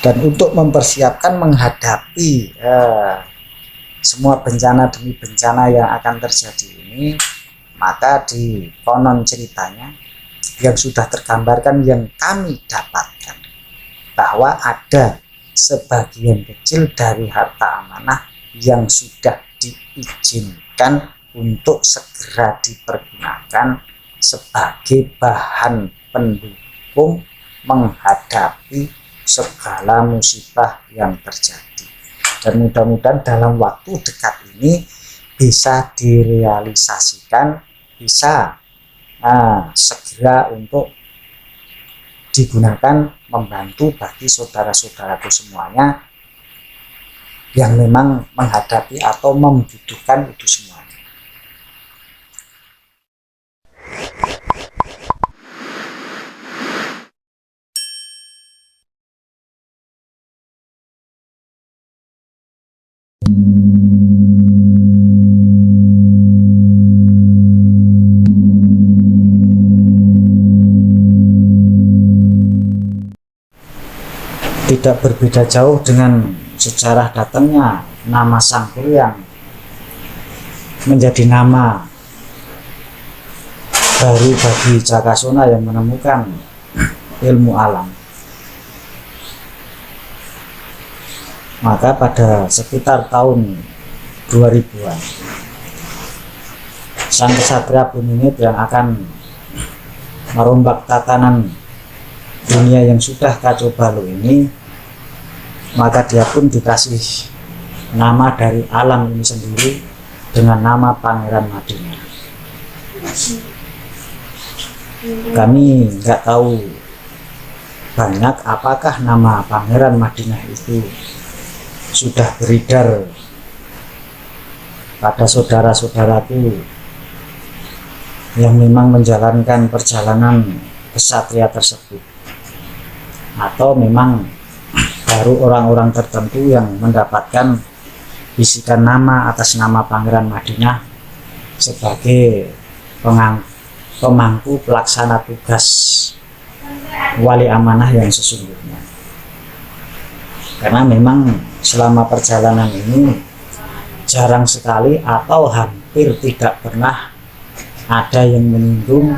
Dan untuk mempersiapkan menghadapi semua bencana demi bencana yang akan terjadi ini, maka di konon ceritanya yang sudah tergambarkan yang kami dapatkan, bahwa ada sebagian kecil dari harta amanah yang sudah diizinkan untuk segera dipergunakan sebagai bahan pendukung menghadapi segala musibah yang terjadi. Dan mudah-mudahan dalam waktu dekat ini bisa direalisasikan, bisa segera untuk digunakan membantu bagi saudara-saudaraku semuanya yang memang menghadapi atau membutuhkan itu semuanya. Tidak berbeda jauh dengan sejarah datangnya nama Sang Hyang menjadi nama baru bagi Jakasona yang menemukan ilmu alam. Maka pada sekitar tahun 2000-an, sang kesatria Puningit yang akan merombak tatanan dunia yang sudah kacau balau ini, maka dia pun dikasih nama dari alam ini sendiri dengan nama Pangeran Madinah. Kami nggak tahu banyak apakah nama Pangeran Madinah itu sudah beredar pada saudara-saudaraku yang memang menjalankan perjalanan kesatria tersebut, atau memang baru orang-orang tertentu yang mendapatkan bisikan nama atas nama Pangeran Madinah sebagai pemangku pelaksana tugas wali amanah yang sesungguhnya. Karena memang selama perjalanan ini jarang sekali atau hampir tidak pernah ada yang menyinggung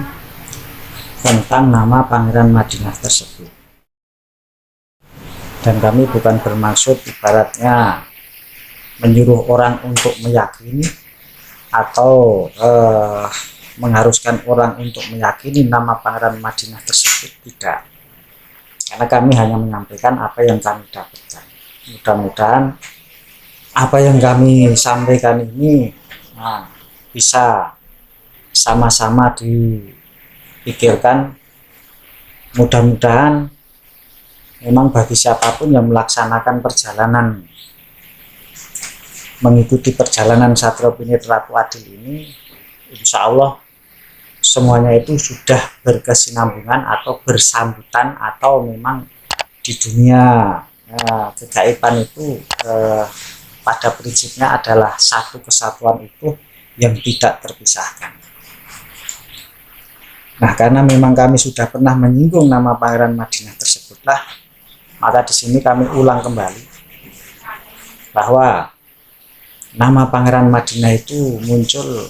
tentang nama Pangeran Madinah tersebut. Dan kami bukan bermaksud ibaratnya menyuruh orang untuk meyakini atau mengharuskan orang untuk meyakini nama Pangeran Madinah tersebut, tidak. Karena kami hanya menyampaikan apa yang kami dapatkan. Mudah-mudahan apa yang kami sampaikan ini bisa sama-sama dipikirkan. Mudah-mudahan memang bagi siapapun yang melaksanakan perjalanan, mengikuti perjalanan Satrio Pinit Ratu Adil ini, insya Allah semuanya itu sudah berkesinambungan atau bersambutan, atau memang di dunia kegaiban itu pada prinsipnya adalah satu kesatuan itu yang tidak terpisahkan. Nah, karena memang kami sudah pernah menyinggung nama Pangeran Madinah tersebutlah, maka di sini kami ulang kembali bahwa nama Pangeran Madinah itu muncul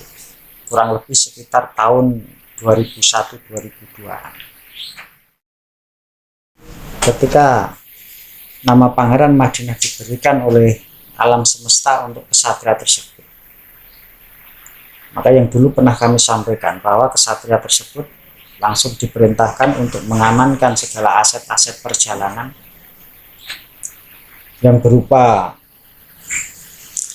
kurang lebih sekitar tahun 2001-2002. Ketika nama Pangeran Madinah diberikan oleh alam semesta untuk kesatria tersebut, maka yang dulu pernah kami sampaikan bahwa kesatria tersebut langsung diperintahkan untuk mengamankan segala aset-aset perjalanan yang berupa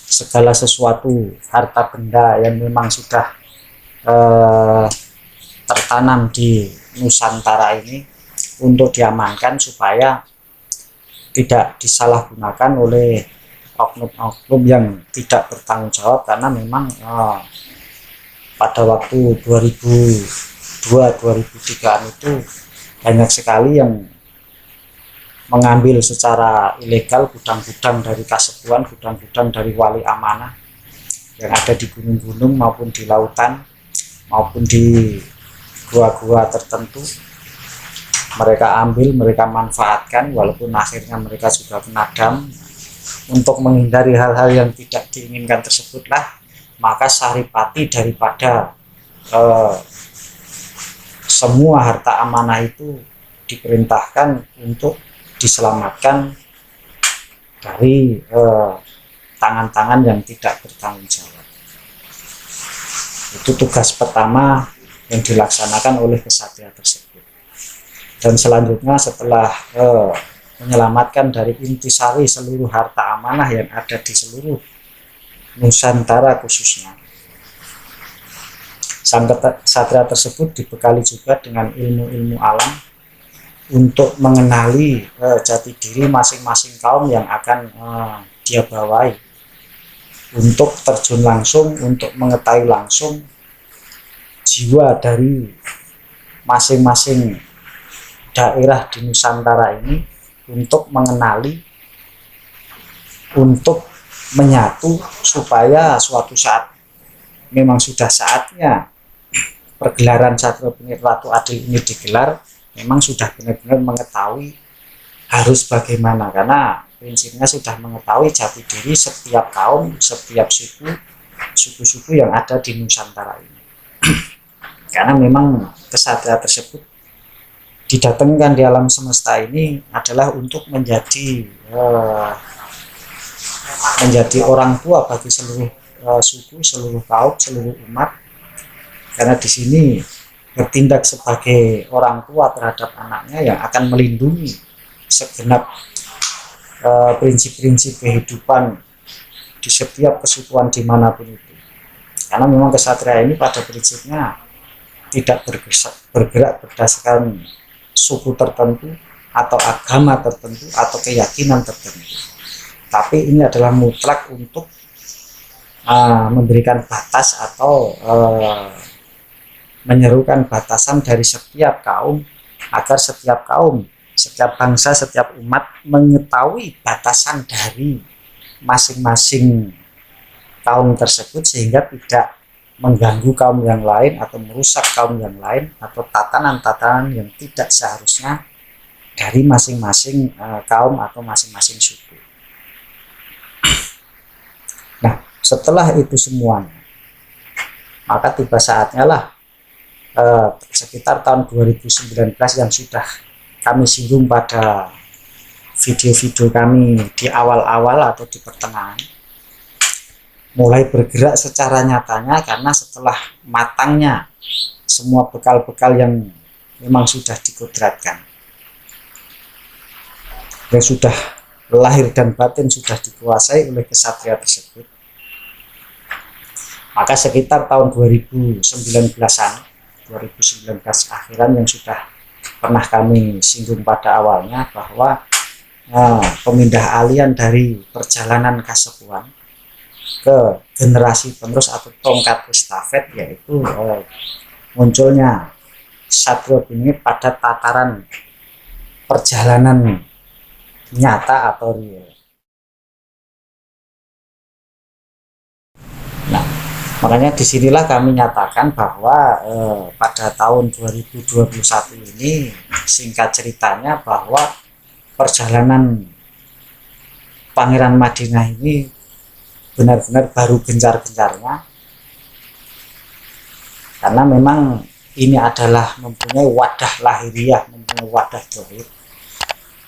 segala sesuatu harta benda yang memang sudah tertanam di Nusantara ini untuk diamankan supaya tidak disalahgunakan oleh oknum-oknum yang tidak bertanggung jawab. Karena memang pada waktu 2002-2003 itu banyak sekali yang mengambil secara ilegal gudang-gudang dari kasepuan, gudang-gudang dari wali amanah yang ada di gunung-gunung maupun di lautan maupun di gua-gua tertentu, mereka ambil, mereka manfaatkan, walaupun akhirnya mereka juga kena dam. Untuk menghindari hal-hal yang tidak diinginkan tersebutlah, maka saripati daripada semua harta amanah itu diperintahkan untuk diselamatkan dari tangan-tangan yang tidak bertanggung jawab. Itu tugas pertama yang dilaksanakan oleh kesatria tersebut. Dan selanjutnya setelah menyelamatkan dari intisari seluruh harta amanah yang ada di seluruh Nusantara khususnya, sang kesatria tersebut dibekali juga dengan ilmu-ilmu alam untuk mengenali jati diri masing-masing kaum yang akan dia bawai, untuk terjun langsung, untuk mengetahui langsung jiwa dari masing-masing daerah di Nusantara ini, untuk mengenali, untuk menyatu, supaya suatu saat memang sudah saatnya pergelaran Satrio Pinit Ratu Adil ini digelar, memang sudah benar-benar mengetahui harus bagaimana, karena prinsipnya sudah mengetahui jati diri setiap kaum, setiap suku-suku yang ada di Nusantara ini. Karena memang kesatria tersebut didatangkan di alam semesta ini adalah untuk menjadi orang tua bagi seluruh suku, seluruh kaum, seluruh umat. Karena di sini bertindak sebagai orang tua terhadap anaknya yang akan melindungi segenap prinsip-prinsip kehidupan di setiap kesukuan dimanapun itu. Karena memang kesatria ini pada prinsipnya tidak bergerak berdasarkan suku tertentu atau agama tertentu atau keyakinan tertentu, tapi ini adalah mutlak untuk memberikan batas atau menyerukan batasan dari setiap kaum, agar setiap kaum, setiap bangsa, setiap umat mengetahui batasan dari masing-masing kaum tersebut, sehingga tidak mengganggu kaum yang lain atau merusak kaum yang lain, atau tatanan-tatanan yang tidak seharusnya dari masing-masing kaum atau masing-masing suku. Nah, setelah itu semuanya, maka tiba saatnya lah sekitar tahun 2019 yang sudah kami singgung pada video-video kami di awal-awal atau di pertengahan, mulai bergerak secara nyatanya, karena setelah matangnya semua bekal-bekal yang memang sudah dikodratkan, yang sudah lahir dan batin sudah dikuasai oleh kesatria tersebut, maka sekitar tahun 2019-an, 2019 akhiran yang sudah pernah kami singgung pada awalnya, bahwa pemindah alian dari perjalanan kasepuan ke generasi penerus atau tongkat estafet, yaitu munculnya Satrio Pinit pada tataran perjalanan nyata atau real. Nah, makanya disinilah kami nyatakan bahwa pada tahun 2021 ini, singkat ceritanya, bahwa perjalanan Pangeran Madinah ini benar-benar baru gencar-gencarnya, karena memang ini adalah mempunyai wadah lahiriah, mempunyai wadah zahir,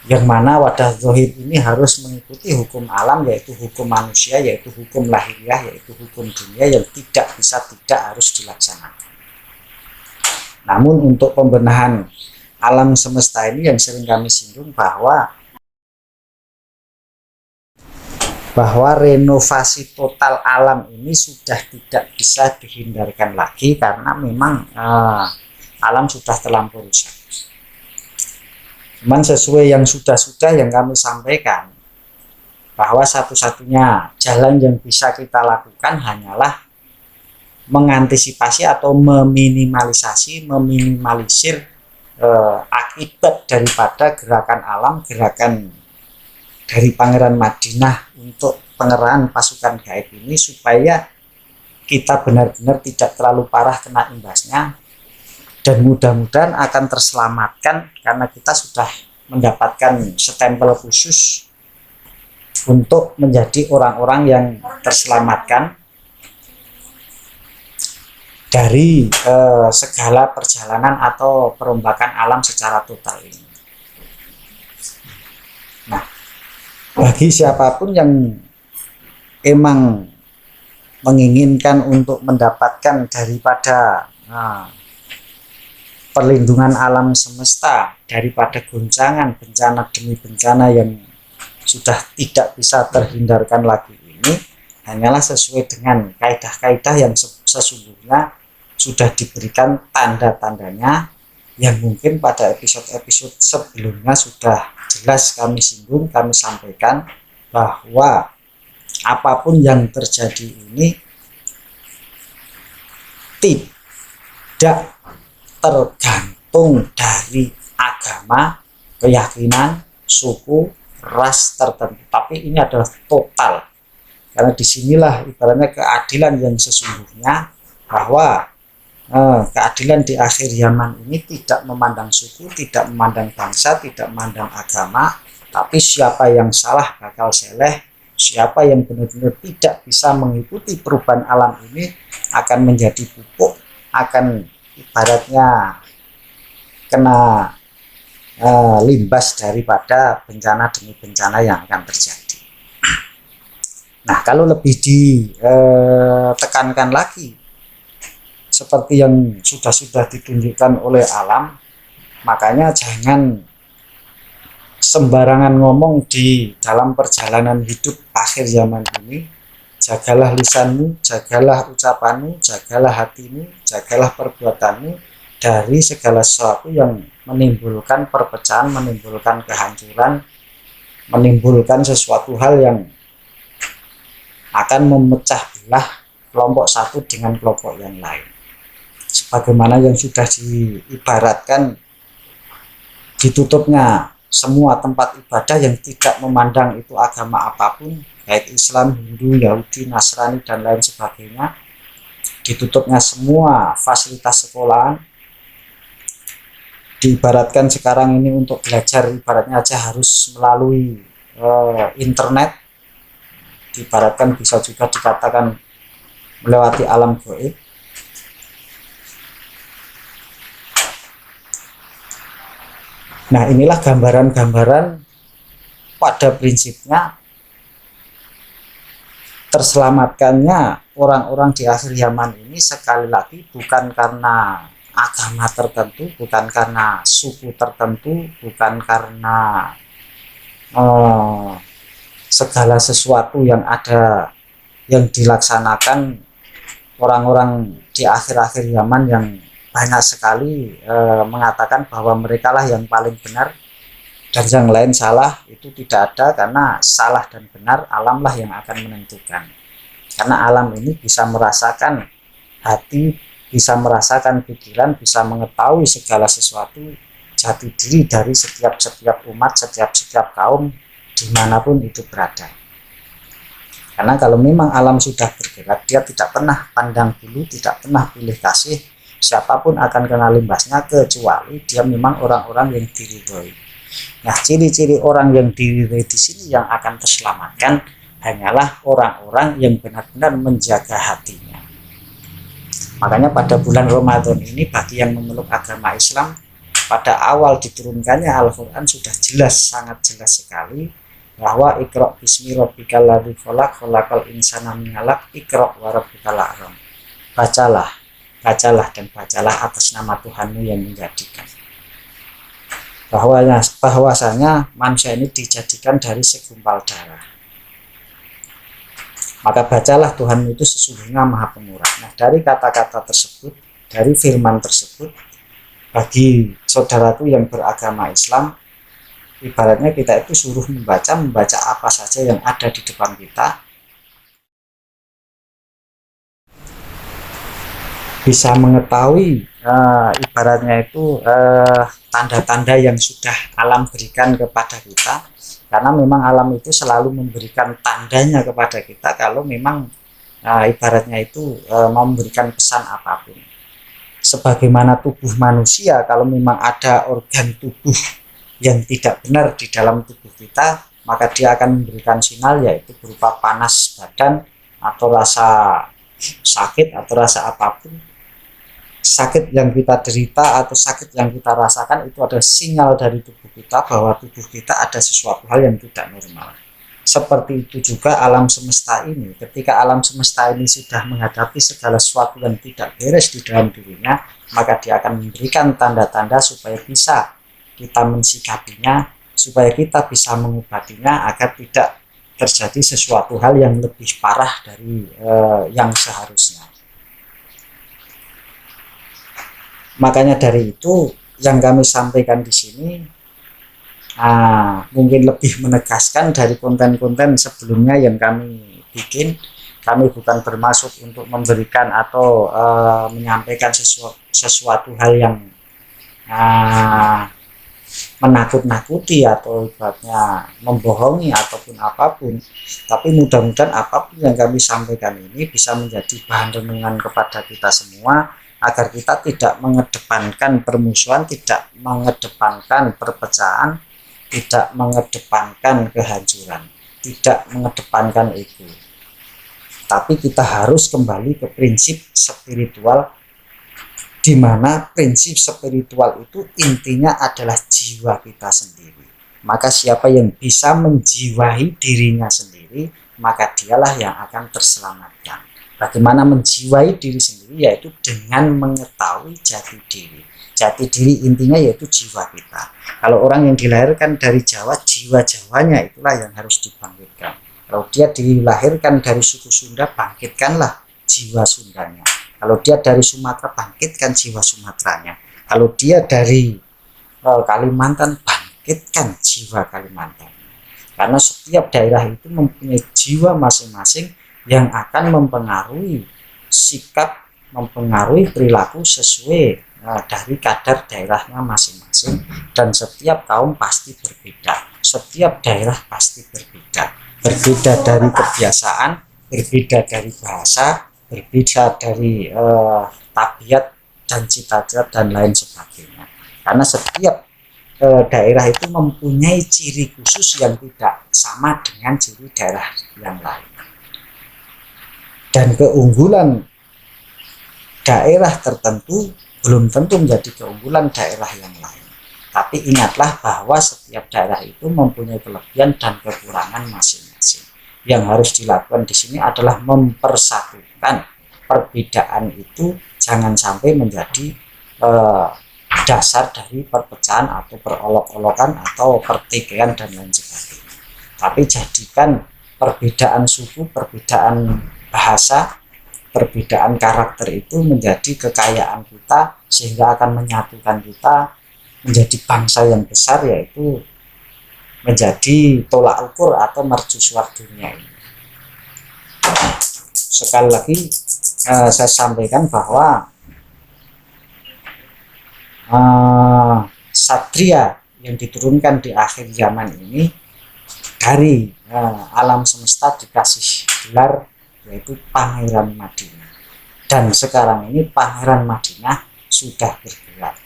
yang mana wadah zahir ini harus mengikuti hukum alam, yaitu hukum manusia, yaitu hukum lahiriah, yaitu hukum dunia yang tidak bisa tidak harus dilaksanakan. Namun untuk pembenahan alam semesta ini yang sering kami singgung, bahwa renovasi total alam ini sudah tidak bisa dihindarkan lagi, karena memang alam sudah terlampau rusak. Cuman sesuai yang sudah-sudah yang kami sampaikan, bahwa satu-satunya jalan yang bisa kita lakukan hanyalah mengantisipasi atau meminimalisir akibat daripada gerakan alam, gerakan dari Pangeran Madinah untuk pengerahan pasukan gaib ini, supaya kita benar-benar tidak terlalu parah kena imbasnya, dan mudah-mudahan akan terselamatkan karena kita sudah mendapatkan stempel khusus untuk menjadi orang-orang yang terselamatkan dari segala perjalanan atau perombakan alam secara total ini. Nah, bagi siapapun yang emang menginginkan untuk mendapatkan daripada perlindungan alam semesta, daripada goncangan bencana demi bencana yang sudah tidak bisa terhindarkan lagi ini, hanyalah sesuai dengan kaidah-kaidah yang sesungguhnya sudah diberikan tanda-tandanya, yang mungkin pada episode-episode sebelumnya sudah jelas kami singgung, kami sampaikan bahwa apapun yang terjadi ini tidak tergantung dari agama, keyakinan, suku, ras tertentu, tapi ini adalah total. Karena disinilah ibaratnya keadilan yang sesungguhnya, bahwa keadilan di akhir zaman ini tidak memandang suku, tidak memandang bangsa, tidak memandang agama, tapi siapa yang salah bakal seleh, siapa yang benar-benar tidak bisa mengikuti perubahan alam ini akan menjadi pupuk, akan ibaratnya kena limbas daripada bencana demi bencana yang akan terjadi. Nah, kalau lebih ditekankan lagi seperti yang sudah ditunjukkan oleh alam, makanya jangan sembarangan ngomong di dalam perjalanan hidup akhir zaman ini. Jagalah lisanmu, jagalah ucapanmu, jagalah hatimu, jagalah perbuatanmu dari segala sesuatu yang menimbulkan perpecahan, menimbulkan kehancuran, menimbulkan sesuatu hal yang akan memecah belah kelompok satu dengan kelompok yang lain. Sebagaimana yang sudah diibaratkan ditutupnya semua tempat ibadah yang tidak memandang itu agama apapun, baik Islam, Hindu, Yahudi, Nasrani, dan lain sebagainya. Ditutupnya semua fasilitas sekolahan. Diibaratkan sekarang ini untuk belajar ibaratnya aja harus melalui internet. Diibaratkan bisa juga dikatakan melewati alam gaib. Nah, inilah gambaran-gambaran pada prinsipnya terselamatkannya orang-orang di akhir zaman ini, sekali lagi bukan karena agama tertentu, bukan karena suku tertentu, bukan karena segala sesuatu yang ada yang dilaksanakan orang-orang di akhir-akhir zaman yang banyak sekali mengatakan bahwa mereka lah yang paling benar dan yang lain salah. Itu tidak ada, karena salah dan benar alamlah yang akan menentukan. Karena alam ini bisa merasakan hati, bisa merasakan pikiran, bisa mengetahui segala sesuatu jati diri dari setiap umat, setiap kaum dimanapun itu berada. Karena kalau memang alam sudah bergerak, dia tidak pernah pandang bulu, tidak pernah pilih kasih, siapapun akan kena limbasnya, kecuali dia memang orang-orang yang diridhoi. Nah, ciri-ciri orang yang diridhoi di sini yang akan terselamatkan hanyalah orang-orang yang benar-benar menjaga hatinya. Makanya pada bulan Ramadan ini, bagi yang memeluk agama Islam, pada awal diturunkannya Al-Quran sudah jelas, sangat jelas sekali, bahwa Iqra' bismi rabbikal ladzi khalaq, khalaqal insana min 'alaq, Iqra' wa rabbukal akram. Bacalah dan bacalah atas nama Tuhanmu yang menjadikan. Bahwasanya manusia ini dijadikan dari segumpal darah. Maka bacalah Tuhanmu itu sesungguhnya Maha Pemurah. Nah, dari kata-kata tersebut, dari firman tersebut, bagi saudaraku yang beragama Islam, ibaratnya kita itu suruh membaca apa saja yang ada di depan kita, bisa mengetahui ibaratnya itu tanda-tanda yang sudah alam berikan kepada kita, karena memang alam itu selalu memberikan tandanya kepada kita kalau memang ibaratnya itu mau memberikan pesan apapun. sebagaimana tubuh manusia, kalau memang ada organ tubuh yang tidak benar di dalam tubuh kita, maka dia akan memberikan sinyal, yaitu berupa panas badan atau rasa sakit atau rasa apapun. Sakit yang kita derita atau sakit yang kita rasakan itu adalah sinyal dari tubuh kita bahwa tubuh kita ada sesuatu hal yang tidak normal. Seperti itu juga alam semesta ini. Ketika alam semesta ini sudah menghadapi segala sesuatu yang tidak beres di dalam dirinya, maka dia akan memberikan tanda-tanda supaya bisa kita mensikapinya, supaya kita bisa mengobatinya agar tidak terjadi sesuatu hal yang lebih parah dari yang seharusnya. Makanya dari itu yang kami sampaikan di sini mungkin lebih menegaskan dari konten-konten sebelumnya yang kami bikin. Kami bukan bermaksud untuk memberikan atau menyampaikan sesuatu hal yang menakut-nakuti atau ibaratnya membohongi ataupun apapun, tapi mudah-mudahan apapun yang kami sampaikan ini bisa menjadi bahan renungan kepada kita semua, agar kita tidak mengedepankan permusuhan, tidak mengedepankan perpecahan, tidak mengedepankan kehancuran, tidak mengedepankan ego. Tapi kita harus kembali ke prinsip spiritual, di mana prinsip spiritual itu intinya adalah jiwa kita sendiri. Maka siapa yang bisa menjiwai dirinya sendiri, maka dialah yang akan terselamatkan. Bagaimana menjiwai diri sendiri, yaitu dengan mengetahui jati diri. Jati diri intinya yaitu jiwa kita. Kalau orang yang dilahirkan dari Jawa, jiwa Jawanya itulah yang harus dibangkitkan. Kalau dia dilahirkan dari suku Sunda, bangkitkanlah jiwa Sundanya. Kalau dia dari Sumatera, bangkitkan jiwa Sumateranya. Kalau dia dari Kalimantan, bangkitkan jiwa Kalimantan. Karena setiap daerah itu mempunyai jiwa masing-masing yang akan mempengaruhi sikap, mempengaruhi perilaku sesuai dari kadar daerahnya masing-masing. Dan setiap kaum pasti berbeda, setiap daerah pasti berbeda. Berbeda dari kebiasaan, berbeda dari bahasa, berbeda dari tabiat dan cita-cita dan lain sebagainya. Karena setiap daerah itu mempunyai ciri khusus yang tidak sama dengan ciri daerah yang lain. Dan keunggulan daerah tertentu belum tentu menjadi keunggulan daerah yang lain. Tapi ingatlah bahwa setiap daerah itu mempunyai kelebihan dan kekurangan masing-masing. Yang harus dilakukan di sini adalah mempersatukan perbedaan itu, jangan sampai menjadi dasar dari perpecahan atau perolok-olokan atau pertikaian dan lain sebagainya. Tapi jadikan perbedaan suku, perbedaan bahasa, perbedaan karakter itu menjadi kekayaan kita, sehingga akan menyatukan kita menjadi bangsa yang besar, yaitu menjadi tolak ukur atau mercusuar dunia ini. Sekali lagi saya sampaikan bahwa satria yang diturunkan di akhir zaman ini dari alam semesta dikasih gelar yaitu Pangeran Madinah. Dan sekarang ini Pangeran Madinah sudah bergerak.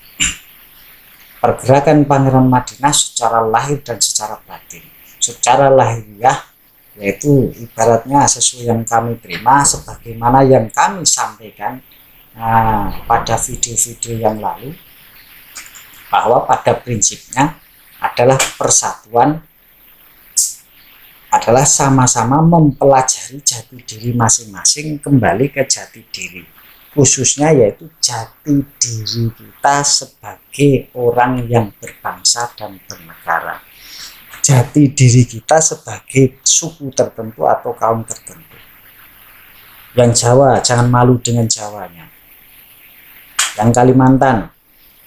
Pergerakan Pangeran Madinah secara lahir dan secara batin. Secara lahiriah yaitu ibaratnya sesuai yang kami terima, sebagaimana yang kami sampaikan pada video-video yang lalu, bahwa pada prinsipnya adalah persatuan, adalah sama-sama mempelajari jati diri masing-masing, kembali ke jati diri, khususnya yaitu jati diri kita sebagai orang yang berbangsa dan bernegara, jati diri kita sebagai suku tertentu atau kaum tertentu. Yang Jawa, jangan malu dengan Jawanya. Yang Kalimantan,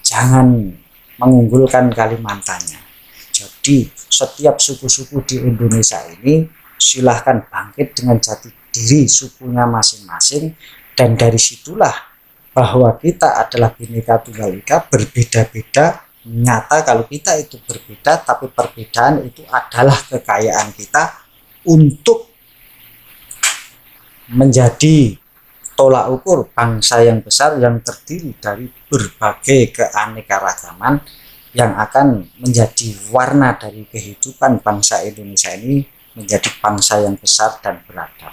jangan mengunggulkan Kalimantannya. Jadi setiap suku-suku di Indonesia ini silahkan bangkit dengan jati diri sukunya masing-masing, dan dari situlah bahwa kita adalah Bhinneka Tunggal Ika, berbeda-beda, nyata kalau kita itu berbeda, tapi perbedaan itu adalah kekayaan kita untuk menjadi tolak ukur bangsa yang besar yang terdiri dari berbagai keanekaragaman yang akan menjadi warna dari kehidupan bangsa Indonesia ini menjadi bangsa yang besar dan beradab.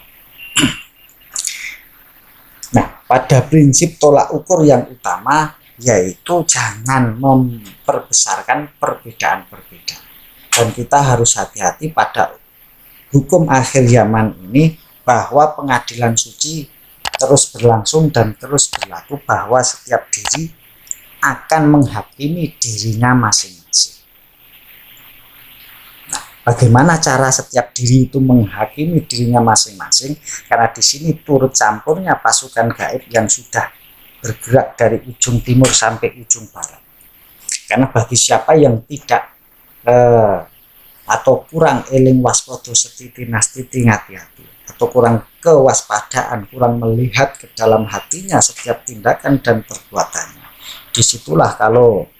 Nah, pada prinsip tolak ukur yang utama yaitu jangan memperbesarkan perbedaan-perbedaan. Dan kita harus hati-hati pada hukum akhir zaman ini bahwa pengadilan suci terus berlangsung dan terus berlaku, bahwa setiap diri akan menghakimi dirinya masing-masing. Nah, bagaimana cara setiap diri itu menghakimi dirinya masing-masing? Karena di sini turut campurnya pasukan gaib yang sudah bergerak dari ujung timur sampai ujung barat. Karena bagi siapa yang tidak atau kurang eling waspada setiti nastiti hati-hati, atau kurang kewaspadaan, kurang melihat ke dalam hatinya setiap tindakan dan perbuatannya, disitulah kalau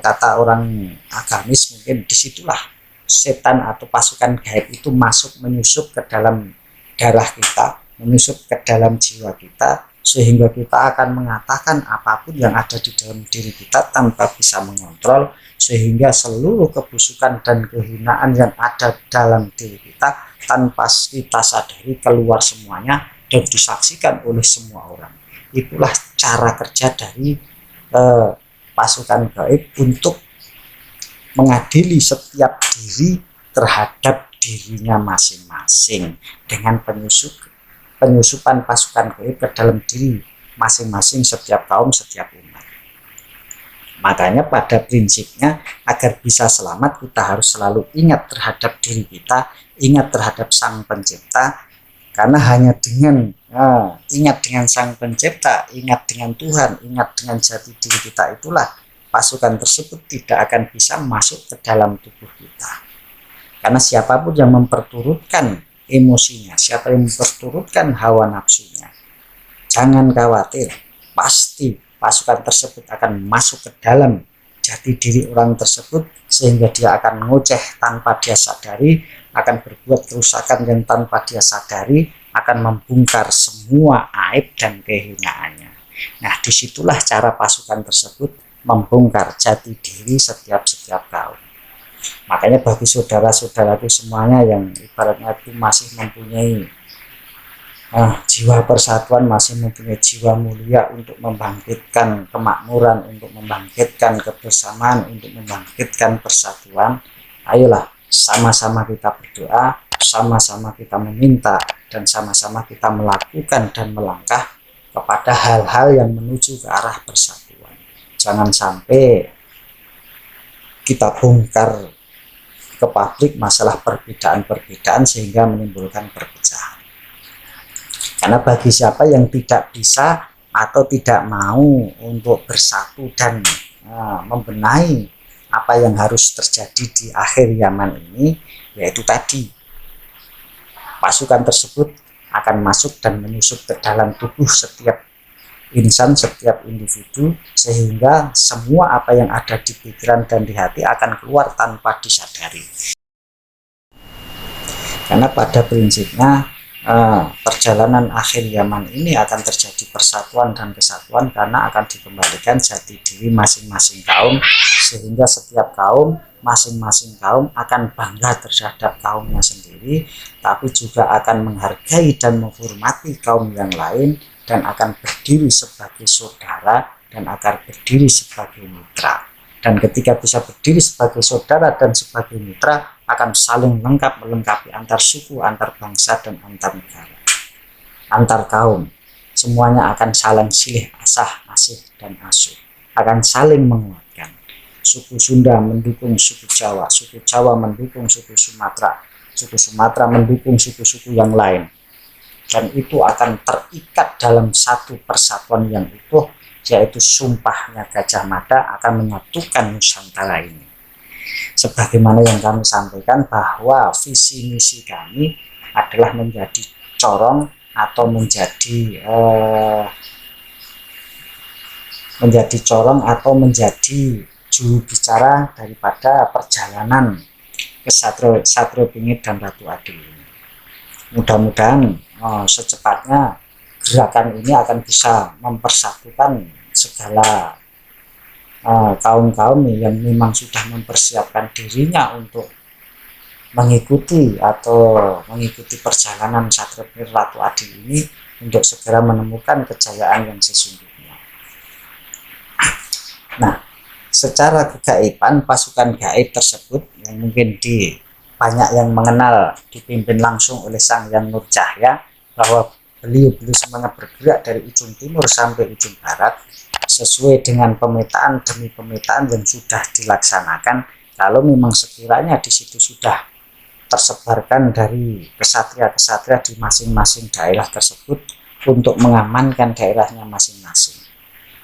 kata orang agamis mungkin disitulah setan atau pasukan gaib itu masuk menyusup ke dalam darah kita, menyusup ke dalam jiwa kita, sehingga kita akan mengatakan apapun yang ada di dalam diri kita tanpa bisa mengontrol, sehingga seluruh kebusukan dan kehinaan yang ada dalam diri kita tanpa kita sadari keluar semuanya dan disaksikan oleh semua orang. Itulah cara kerja dari pasukan gaib untuk mengadili setiap diri terhadap dirinya masing-masing dengan penyusupan pasukan gaib ke dalam diri masing-masing setiap kaum, setiap umat. Makanya pada prinsipnya agar bisa selamat kita harus selalu ingat terhadap diri kita, ingat terhadap Sang Pencipta, karena hanya dengan ingat dengan Sang Pencipta, ingat dengan Tuhan, ingat dengan jati diri kita, itulah pasukan tersebut tidak akan bisa masuk ke dalam tubuh kita. Karena siapapun yang memperturutkan emosinya, siapa yang memperturutkan hawa nafsunya, jangan khawatir, pasti pasukan tersebut akan masuk ke dalam jati diri orang tersebut, sehingga dia akan ngoceh tanpa dia sadari, akan berbuat kerusakan yang tanpa dia sadari, akan membongkar semua aib dan kehinaannya. Nah, disitulah cara pasukan tersebut membongkar jati diri setiap kaum. Makanya bagi saudara-saudaraku semuanya yang ibaratnya itu masih mempunyai jiwa persatuan, masih mempunyai jiwa mulia untuk membangkitkan kemakmuran, untuk membangkitkan kebersamaan, untuk membangkitkan persatuan, ayolah sama-sama kita berdoa, sama-sama kita meminta, dan sama-sama kita melakukan dan melangkah kepada hal-hal yang menuju ke arah persatuan. Jangan sampai kita bongkar ke publik masalah perbedaan-perbedaan sehingga menimbulkan perpecahan. Karena bagi siapa yang tidak bisa atau tidak mau untuk bersatu dan membenahi apa yang harus terjadi di akhir zaman ini, yaitu tadi pasukan tersebut akan masuk dan menyusup ke dalam tubuh setiap insan, setiap individu, sehingga semua apa yang ada di pikiran dan di hati akan keluar tanpa disadari. Karena pada prinsipnya perjalanan akhir zaman ini akan terjadi persatuan dan kesatuan, karena akan dikembalikan jati diri masing-masing kaum, sehingga setiap kaum, masing-masing kaum akan bangga terhadap kaumnya sendiri, tapi juga akan menghargai dan menghormati kaum yang lain, dan akan berdiri sebagai saudara dan akan berdiri sebagai mitra. Dan ketika bisa berdiri sebagai saudara dan sebagai mitra, akan saling lengkap melengkapi antar suku, antar bangsa, dan antar negara, antar kaum. Semuanya akan saling silih asah, asih, dan asuh, akan saling menguatkan. Suku Sunda mendukung suku Jawa, suku Jawa mendukung suku Sumatera, suku Sumatera mendukung suku-suku yang lain, dan itu akan terikat dalam satu persatuan yang utuh, yaitu sumpahnya Gajah Mada akan menyatukan Nusantara ini. Sebagaimana yang kami sampaikan bahwa visi misi kami adalah menjadi corong atau menjadi juru bicara daripada perjalanan ke Satrio Bingit dan Ratu Adil ini. Mudah-mudahan secepatnya gerakan ini akan bisa mempersatukan segala kaum-kaum yang memang sudah mempersiapkan dirinya untuk mengikuti perjalanan Satrio Pinit Ratu Adil ini untuk segera menemukan kejayaan yang sesungguhnya. Nah, secara kegaiban pasukan gaib tersebut yang mungkin banyak yang mengenal dipimpin langsung oleh Sang Hyang Nurcahya, bahwa beliau semuanya bergerak dari ujung timur sampai ujung barat sesuai dengan pemetaan demi pemetaan yang sudah dilaksanakan. Kalau memang sekiranya di situ sudah tersebarkan dari kesatria-kesatria di masing-masing daerah tersebut untuk mengamankan daerahnya masing-masing,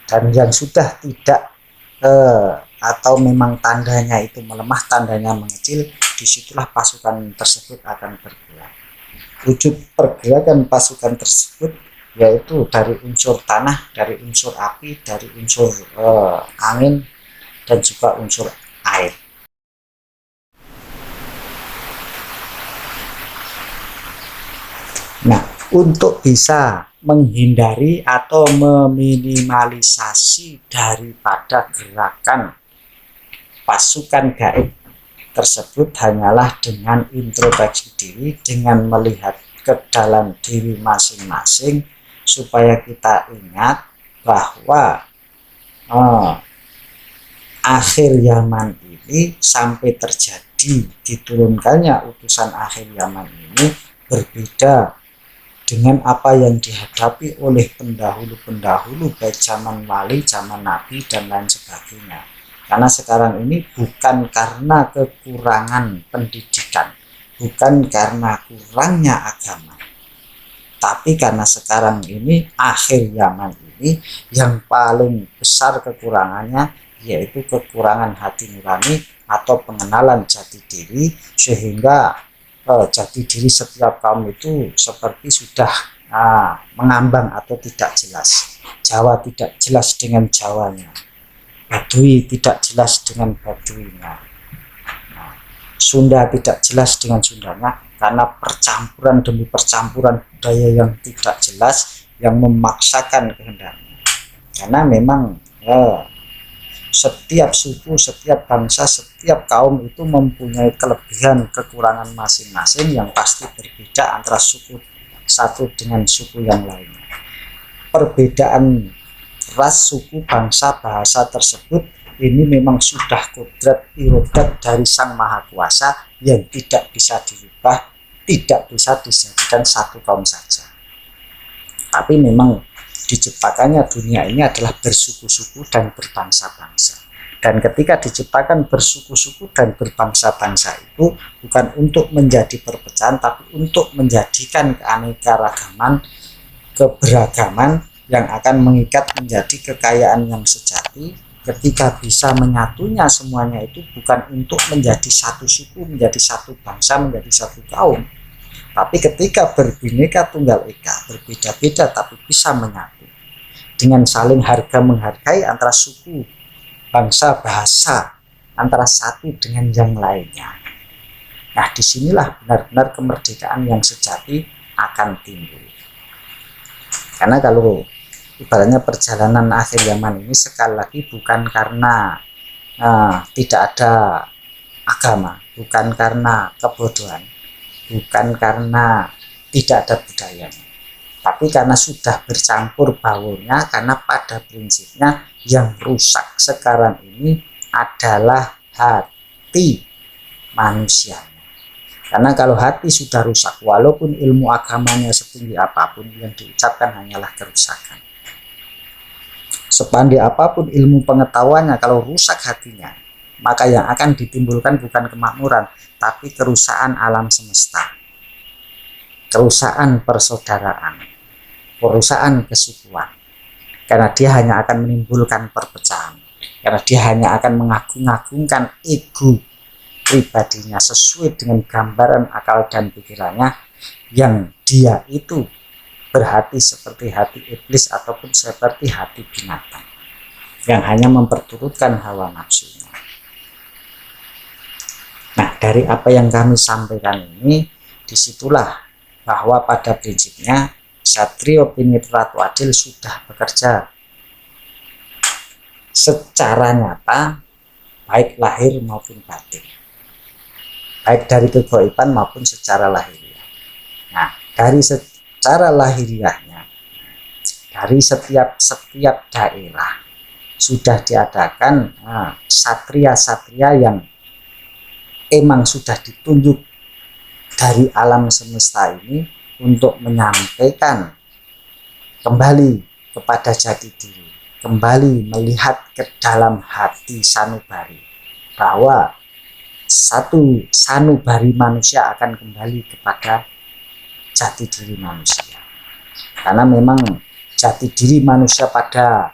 dan yang sudah tidak atau memang tandanya itu melemah, tandanya mengecil, disitulah pasukan tersebut akan bergerak. Wujud pergerakan pasukan tersebut yaitu dari unsur tanah, dari unsur api, dari unsur angin, dan juga unsur air. Nah, untuk bisa menghindari atau meminimalisasi daripada gerakan pasukan gaib tersebut hanyalah dengan introspeksi diri, dengan melihat ke dalam diri masing-masing, supaya kita ingat bahwa akhir zaman ini sampai terjadi diturunkannya utusan akhir zaman ini berbeda dengan apa yang dihadapi oleh pendahulu-pendahulu baik zaman wali, zaman nabi, dan lain sebagainya. Karena sekarang ini bukan karena kekurangan pendidikan, bukan karena kurangnya agama, tapi karena sekarang ini akhir zaman ini yang paling besar kekurangannya yaitu kekurangan hati nurani atau pengenalan jati diri, sehingga jati diri setiap kaum itu seperti sudah mengambang atau tidak jelas. Jawa tidak jelas dengan Jawanya, Baduy tidak jelas dengan Baduinya, Sunda tidak jelas dengan Sundanya, karena percampuran demi percampuran budaya yang tidak jelas yang memaksakan kehendaknya. Karena memang setiap suku, setiap bangsa, setiap kaum itu mempunyai kelebihan kekurangan masing-masing yang pasti berbeda antara suku satu dengan suku yang lainnya. Perbedaan ras, suku, bangsa, bahasa tersebut ini memang sudah kodrat irodat dari Sang Maha Kuasa yang tidak bisa dirubah, tidak bisa dijadikan satu kaum saja. Tapi memang diciptakannya dunia ini adalah bersuku-suku dan berbangsa-bangsa. Dan ketika diciptakan bersuku-suku dan berbangsa-bangsa itu bukan untuk menjadi perpecahan, tapi untuk menjadikan keanekaragaman, keberagaman yang akan mengikat menjadi kekayaan yang sejati. Ketika bisa menyatunya semuanya itu bukan untuk menjadi satu suku, menjadi satu bangsa, menjadi satu kaum, tapi ketika berbineka tunggal ika, berbeda-beda tapi bisa menyatu dengan saling harga menghargai antara suku, bangsa, bahasa, antara satu dengan yang lainnya. Nah, disinilah benar-benar kemerdekaan yang sejati akan timbul. Karena kalau ibaratnya perjalanan akhir zaman ini sekali lagi bukan karena tidak ada agama, bukan karena kebodohan, bukan karena tidak ada budayanya, tapi karena sudah bercampur baurnya. Karena pada prinsipnya yang rusak sekarang ini adalah hati manusianya. Karena kalau hati sudah rusak, walaupun ilmu agamanya setinggi apapun, yang diucapkan hanyalah kerusakan. Sepandai apapun ilmu pengetahuannya, kalau rusak hatinya, maka yang akan ditimbulkan bukan kemakmuran, tapi kerusakan alam semesta, kerusakan persaudaraan, kerusakan kesukuan. Karena dia hanya akan menimbulkan perpecahan, karena dia hanya akan mengagung-agungkan ego pribadinya sesuai dengan gambaran akal dan pikirannya, yang dia itu berhati seperti hati iblis ataupun seperti hati binatang yang hanya memperturutkan hawa nafsunya. Nah, dari apa yang kami sampaikan ini, disitulah bahwa pada prinsipnya Satrio Pinit Ratu Adil sudah bekerja secara nyata, baik lahir maupun batin, baik dari kegoiban maupun secara lahiriah. Nah, dari secara lahiriahnya, dari setiap daerah sudah diadakan satria-satria yang emang sudah ditunjuk dari alam semesta ini untuk menyampaikan kembali kepada jati diri, kembali melihat ke dalam hati sanubari, bahwa satu sanubari manusia akan kembali kepada jati diri manusia. Karena memang jati diri manusia pada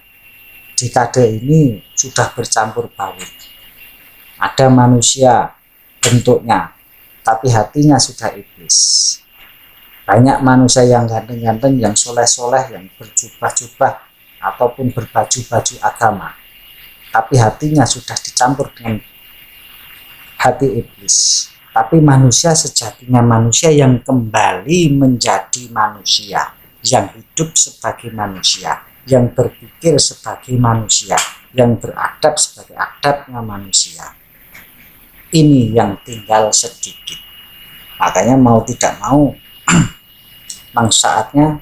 dekade ini sudah bercampur baur. Ada manusia bentuknya, tapi hatinya sudah iblis. Banyak manusia yang ganteng-ganteng, yang soleh-soleh, yang berjubah-jubah ataupun berbaju-baju agama, tapi hatinya sudah dicampur dengan hati iblis. Tapi manusia sejatinya manusia yang kembali menjadi manusia, yang hidup sebagai manusia, yang berpikir sebagai manusia, yang beradab sebagai adabnya manusia. Ini yang tinggal sedikit. Makanya mau tidak mau memang saatnya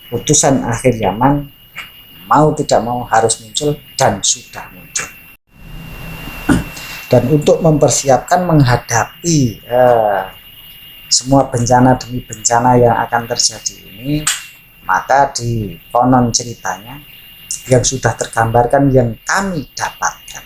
putusan akhir zaman mau tidak mau harus muncul dan sudah muncul. Dan untuk mempersiapkan menghadapi semua bencana demi bencana yang akan terjadi ini, maka di konon ceritanya yang sudah tergambarkan yang kami dapatkan,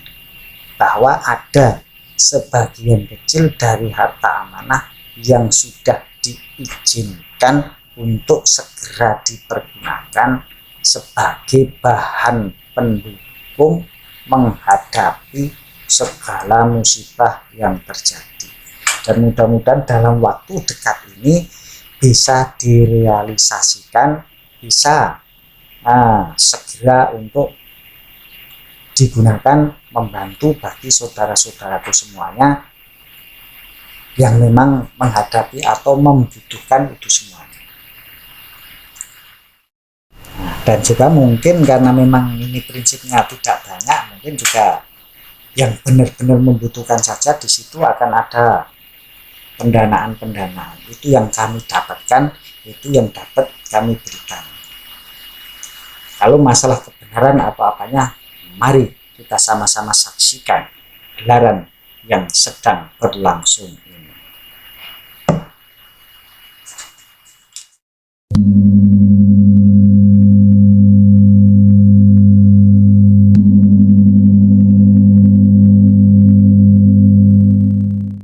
bahwa ada sebagian kecil dari harta amanah yang sudah diizinkan untuk segera dipergunakan sebagai bahan pendukung menghadapi segala musibah yang terjadi. Dan mudah-mudahan dalam waktu dekat ini bisa direalisasikan, bisa segera untuk digunakan membantu bagi saudara-saudaraku semuanya yang memang menghadapi atau membutuhkan itu semuanya. Dan juga mungkin karena memang ini prinsipnya tidak banyak, mungkin juga yang benar-benar membutuhkan saja, di situ akan ada pendanaan-pendanaan. Itu yang kami dapatkan, itu yang dapat kami berikan. Kalau masalah kebenaran apa-apanya, mari kita sama-sama saksikan gelaran yang sedang berlangsung ini.